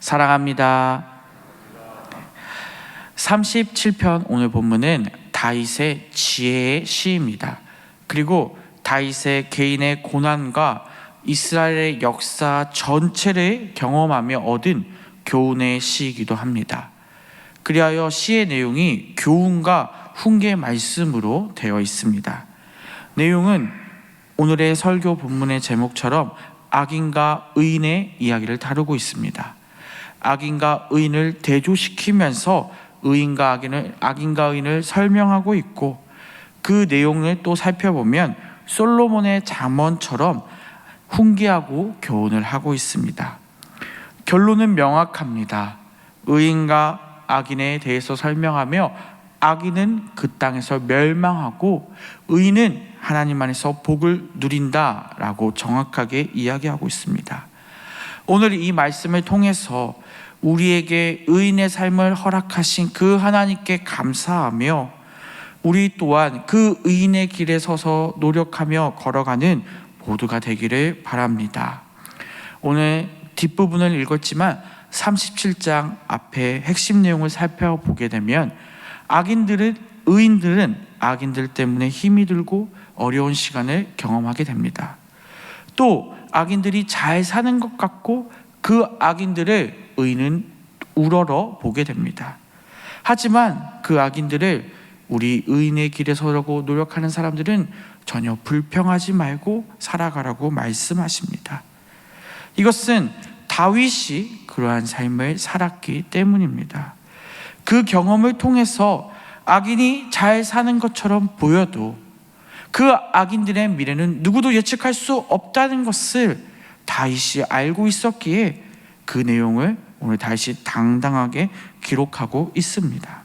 사랑합니다. 37편 오늘 본문은 다윗의 지혜의 시입니다. 그리고 다윗의 개인의 고난과 이스라엘의 역사 전체를 경험하며 얻은 교훈의 시이기도 합니다. 그리하여 시의 내용이 교훈과 훈계 말씀으로 되어 있습니다. 내용은 오늘의 설교 본문의 제목처럼 악인과 의인의 이야기를 다루고 있습니다. 악인과 의인을 대조시키면서 악인과 의인을 설명하고 있고, 그 내용을 또 살펴보면 솔로몬의 잠언처럼 훈계하고 교훈을 하고 있습니다. 결론은 명확합니다. 의인과 악인에 대해서 설명하며 악인은 그 땅에서 멸망하고 의인은 하나님 안에서 복을 누린다라고 정확하게 이야기하고 있습니다. 오늘 이 말씀을 통해서 우리에게 의인의 삶을 허락하신 그 하나님께 감사하며 우리 또한 그 의인의 길에 서서 노력하며 걸어가는 모두가 되기를 바랍니다. 오늘 뒷부분을 읽었지만 37장 앞에 핵심 내용을 살펴보게 되면 의인들은 악인들 때문에 힘이 들고 어려운 시간을 경험하게 됩니다. 또 악인들이 잘 사는 것 같고 그 악인들을 의인은 우러러 보게 됩니다. 하지만 그 악인들을 우리 의인의 길에 서려고 노력하는 사람들은 전혀 불평하지 말고 살아가라고 말씀하십니다. 이것은 다윗이 그러한 삶을 살았기 때문입니다. 그 경험을 통해서 악인이 잘 사는 것처럼 보여도 그 악인들의 미래는 누구도 예측할 수 없다는 것을 다윗이 알고 있었기에 그 내용을 오늘 다윗이 당당하게 기록하고 있습니다.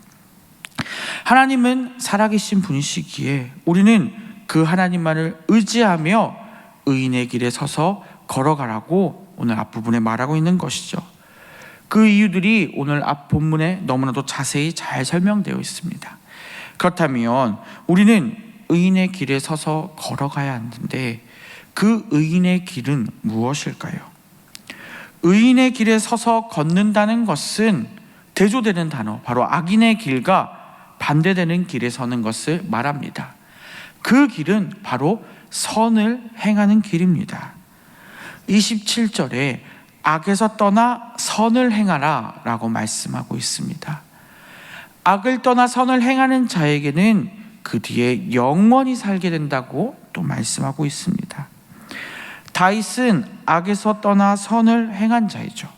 하나님은 살아계신 분이시기에 우리는 그 하나님만을 의지하며 의인의 길에 서서 걸어가라고 오늘 앞부분에 말하고 있는 것이죠. 그 이유들이 오늘 앞 본문에 너무나도 자세히 잘 설명되어 있습니다. 그렇다면 우리는 의인의 길에 서서 걸어가야 하는데 그 의인의 길은 무엇일까요? 의인의 길에 서서 걷는다는 것은 대조되는 단어, 바로 악인의 길과 반대되는 길에 서는 것을 말합니다. 그 길은 바로 선을 행하는 길입니다. 27절에 악에서 떠나 선을 행하라 라고 말씀하고 있습니다. 악을 떠나 선을 행하는 자에게는 그 뒤에 영원히 살게 된다고 또 말씀하고 있습니다. 다윗은 악에서 떠나 선을 행한 자이죠.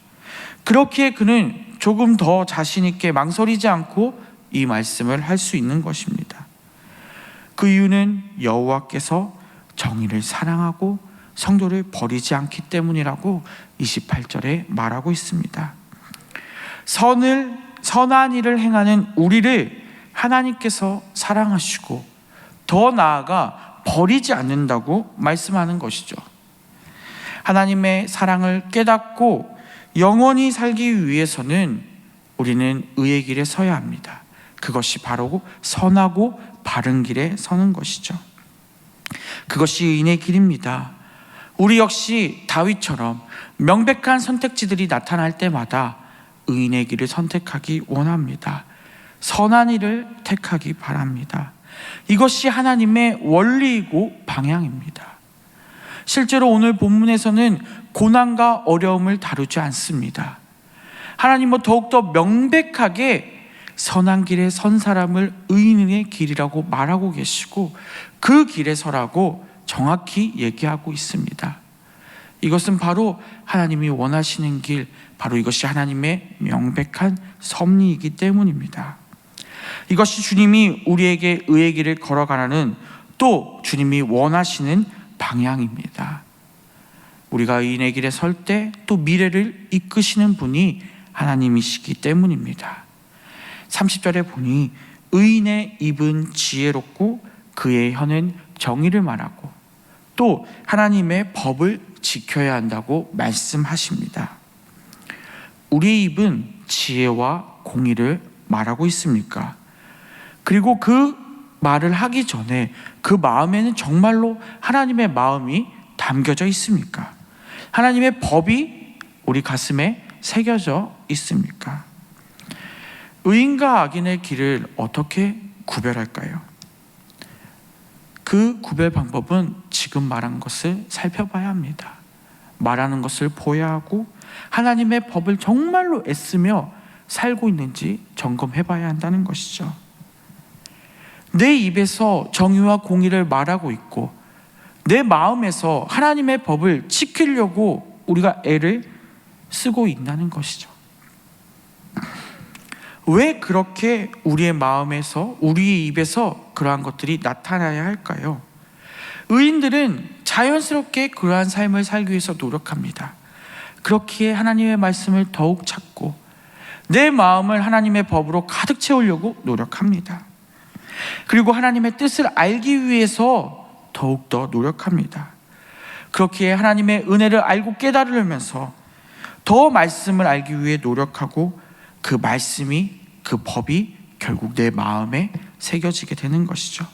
그렇기에 그는 조금 더 자신 있게 망설이지 않고 이 말씀을 할 수 있는 것입니다. 그 이유는 여호와께서 정의를 사랑하고 성도를 버리지 않기 때문이라고 28절에 말하고 있습니다. 선한 일을 행하는 우리를 하나님께서 사랑하시고 더 나아가 버리지 않는다고 말씀하는 것이죠. 하나님의 사랑을 깨닫고 영원히 살기 위해서는 우리는 의의 길에 서야 합니다. 그것이 바로 선하고 바른 길에 서는 것이죠. 그것이 의인의 길입니다. 우리 역시 다윗처럼 명백한 선택지들이 나타날 때마다 의인의 길을 선택하기 원합니다. 선한 일을 택하기 바랍니다. 이것이 하나님의 원리이고 방향입니다. 실제로 오늘 본문에서는 고난과 어려움을 다루지 않습니다. 하나님은 더욱더 명백하게 선한 길에 선 사람을 의인의 길이라고 말하고 계시고 그 길에 서라고 정확히 얘기하고 있습니다. 이것은 바로 하나님이 원하시는 길, 바로 이것이 하나님의 명백한 섭리이기 때문입니다. 이것이 주님이 우리에게 의의 길을 걸어가라는 또 주님이 원하시는 방향입니다. 우리가 의인의 길에 설 때 또 미래를 이끄시는 분이 하나님이시기 때문입니다. 30절에 보니 의인의 입은 지혜롭고 그의 혀는 정의를 말하고 또 하나님의 법을 지켜야 한다고 말씀하십니다. 우리 입은 지혜와 공의를 말하고 있습니까? 그리고 그 말을 하기 전에 그 마음에는 정말로 하나님의 마음이 담겨져 있습니까? 하나님의 법이 우리 가슴에 새겨져 있습니까? 의인과 악인의 길을 어떻게 구별할까요? 그 구별 방법은 지금 말한 것을 살펴봐야 합니다. 말하는 것을 보아야 하고 하나님의 법을 정말로 애쓰며 살고 있는지 점검해 봐야 한다는 것이죠. 내 입에서 정의와 공의를 말하고 있고 내 마음에서 하나님의 법을 지키려고 우리가 애를 쓰고 있다는 것이죠. 왜 그렇게 우리의 마음에서, 우리의 입에서 그러한 것들이 나타나야 할까요? 의인들은 자연스럽게 그러한 삶을 살기 위해서 노력합니다. 그렇기에 하나님의 말씀을 더욱 찾고 내 마음을 하나님의 법으로 가득 채우려고 노력합니다. 그리고 하나님의 뜻을 알기 위해서 더욱더 노력합니다. 그렇기에 하나님의 은혜를 알고 깨달으면서 더 말씀을 알기 위해 노력하고 그 말씀이, 그 법이 결국 내 마음에 새겨지게 되는 것이죠.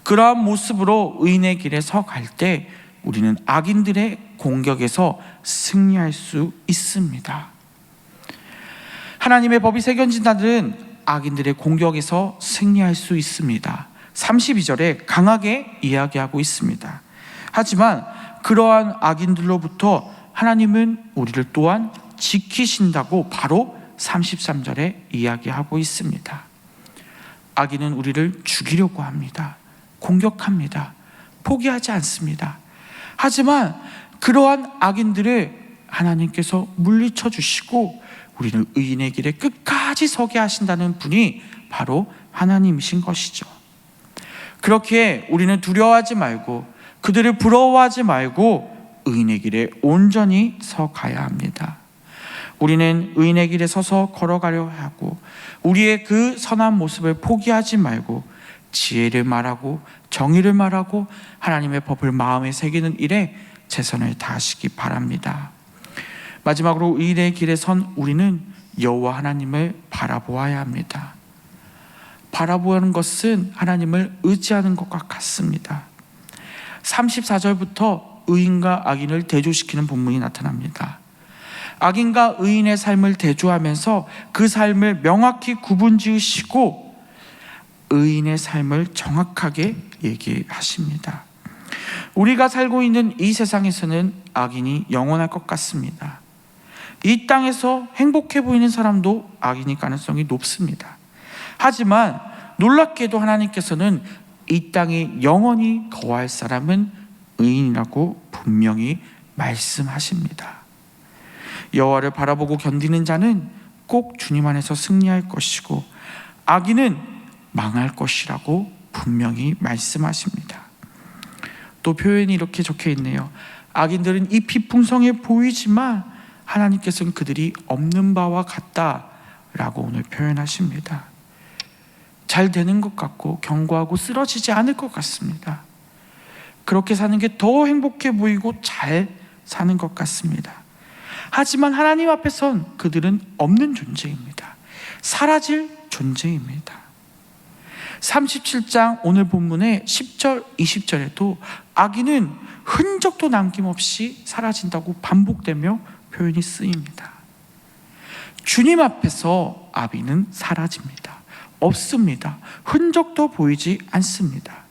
그러한 모습으로 의인의 길에 서 갈 때 우리는 악인들의 공격에서 승리할 수 있습니다. 하나님의 법이 새겨진 자들은 악인들의 공격에서 승리할 수 있습니다. 32절에 강하게 이야기하고 있습니다. 하지만 그러한 악인들로부터 하나님은 우리를 또한 지키신다고 바로 33절에 이야기하고 있습니다. 악인은 우리를 죽이려고 합니다. 공격합니다. 포기하지 않습니다. 하지만 그러한 악인들을 하나님께서 물리쳐 주시고 우리는 의인의 길에 끝까지 서게 하신다는 분이 바로 하나님이신 것이죠. 그렇기에 우리는 두려워하지 말고 그들을 부러워하지 말고 의인의 길에 온전히 서 가야 합니다. 우리는 의인의 길에 서서 걸어가려 하고 우리의 그 선한 모습을 포기하지 말고 지혜를 말하고 정의를 말하고 하나님의 법을 마음에 새기는 일에 최선을 다하시기 바랍니다. 마지막으로 의인의 길에 선 우리는 여호와 하나님을 바라보아야 합니다. 바라보는 것은 하나님을 의지하는 것과 같습니다. 34절부터 의인과 악인을 대조시키는 본문이 나타납니다. 악인과 의인의 삶을 대조하면서 그 삶을 명확히 구분지으시고 의인의 삶을 정확하게 얘기하십니다. 우리가 살고 있는 이 세상에서는 악인이 영원할 것 같습니다. 이 땅에서 행복해 보이는 사람도 악인일 가능성이 높습니다. 하지만 놀랍게도 하나님께서는 이 땅에 영원히 거할 사람은 의인이라고 분명히 말씀하십니다. 여호와를 바라보고 견디는 자는 꼭 주님 안에서 승리할 것이고 악인은 망할 것이라고 분명히 말씀하십니다. 또 표현이 이렇게 적혀 있네요. 악인들은 잎이 풍성해 보이지만 하나님께서는 그들이 없는 바와 같다라고 오늘 표현하십니다. 잘 되는 것 같고 견고하고 쓰러지지 않을 것 같습니다. 그렇게 사는 게 더 행복해 보이고 잘 사는 것 같습니다. 하지만 하나님 앞에선 그들은 없는 존재입니다. 사라질 존재입니다. 37장 오늘 본문의 10절, 20절에도 악인은 흔적도 남김없이 사라진다고 반복되며 표현이 쓰입니다. 주님 앞에서 악인은 사라집니다. 없습니다. 흔적도 보이지 않습니다.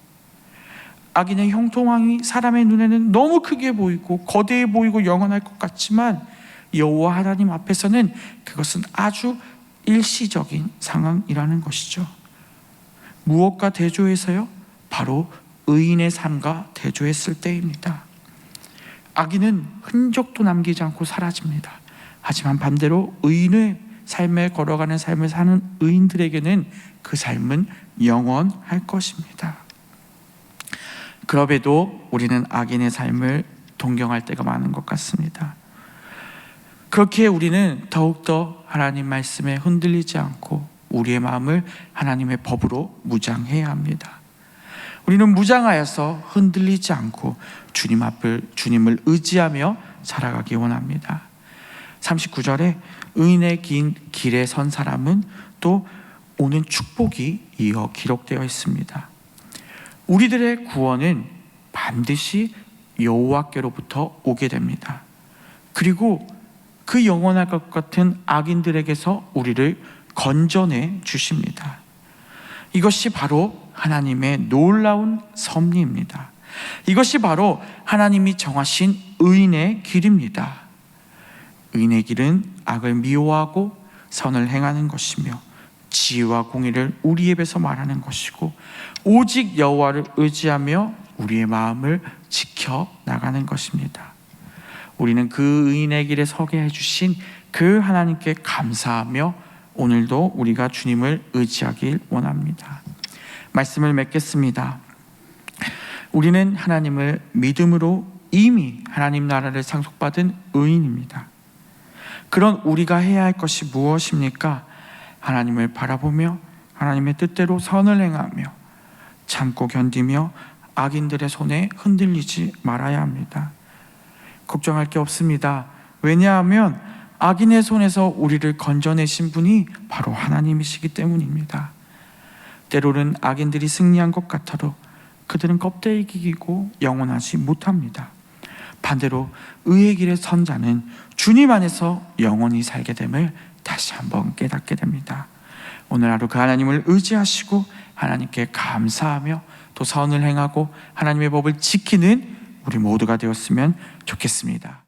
악인의 형통함이 사람의 눈에는 너무 크게 보이고 거대해 보이고 영원할 것 같지만 여호와 하나님 앞에서는 그것은 아주 일시적인 상황이라는 것이죠. 무엇과 대조해서요? 바로 의인의 삶과 대조했을 때입니다. 악인은 흔적도 남기지 않고 사라집니다. 하지만 반대로 의인의 삶에 걸어가는 삶을 사는 의인들에게는 그 삶은 영원할 것입니다. 그럼에도 우리는 악인의 삶을 동경할 때가 많은 것 같습니다. 그렇기에 우리는 더욱더 하나님 말씀에 흔들리지 않고 우리의 마음을 하나님의 법으로 무장해야 합니다. 우리는 무장하여서 흔들리지 않고 주님을 의지하며 살아가기 원합니다. 39절에 의인의 긴 길에 선 사람은 또 오는 축복이 이어 기록되어 있습니다. 우리들의 구원은 반드시 여호와께로부터 오게 됩니다. 그리고 그 영원할 것 같은 악인들에게서 우리를 건져내 주십니다. 이것이 바로 하나님의 놀라운 섭리입니다. 이것이 바로 하나님이 정하신 의인의 길입니다. 의인의 길은 악을 미워하고 선을 행하는 것이며 지혜와 공의를 우리 입에서 말하는 것이고 오직 여호와를 의지하며 우리의 마음을 지켜나가는 것입니다. 우리는 그 의인의 길에 서게 해주신 그 하나님께 감사하며 오늘도 우리가 주님을 의지하길 원합니다. 말씀을 맺겠습니다. 우리는 하나님을 믿음으로 이미 하나님 나라를 상속받은 의인입니다. 그런 우리가 해야 할 것이 무엇입니까? 하나님을 바라보며 하나님의 뜻대로 선을 행하며 참고 견디며 악인들의 손에 흔들리지 말아야 합니다. 걱정할 게 없습니다. 왜냐하면 악인의 손에서 우리를 건져내신 분이 바로 하나님이시기 때문입니다. 때로는 악인들이 승리한 것 같아도 그들은 껍데기이고 영원하지 못합니다. 반대로 의의 길에 선 자는 주님 안에서 영원히 살게 됨을 다시 한번 깨닫게 됩니다. 오늘 하루 그 하나님을 의지하시고 하나님께 감사하며 또 선을 행하고 하나님의 법을 지키는 우리 모두가 되었으면 좋겠습니다.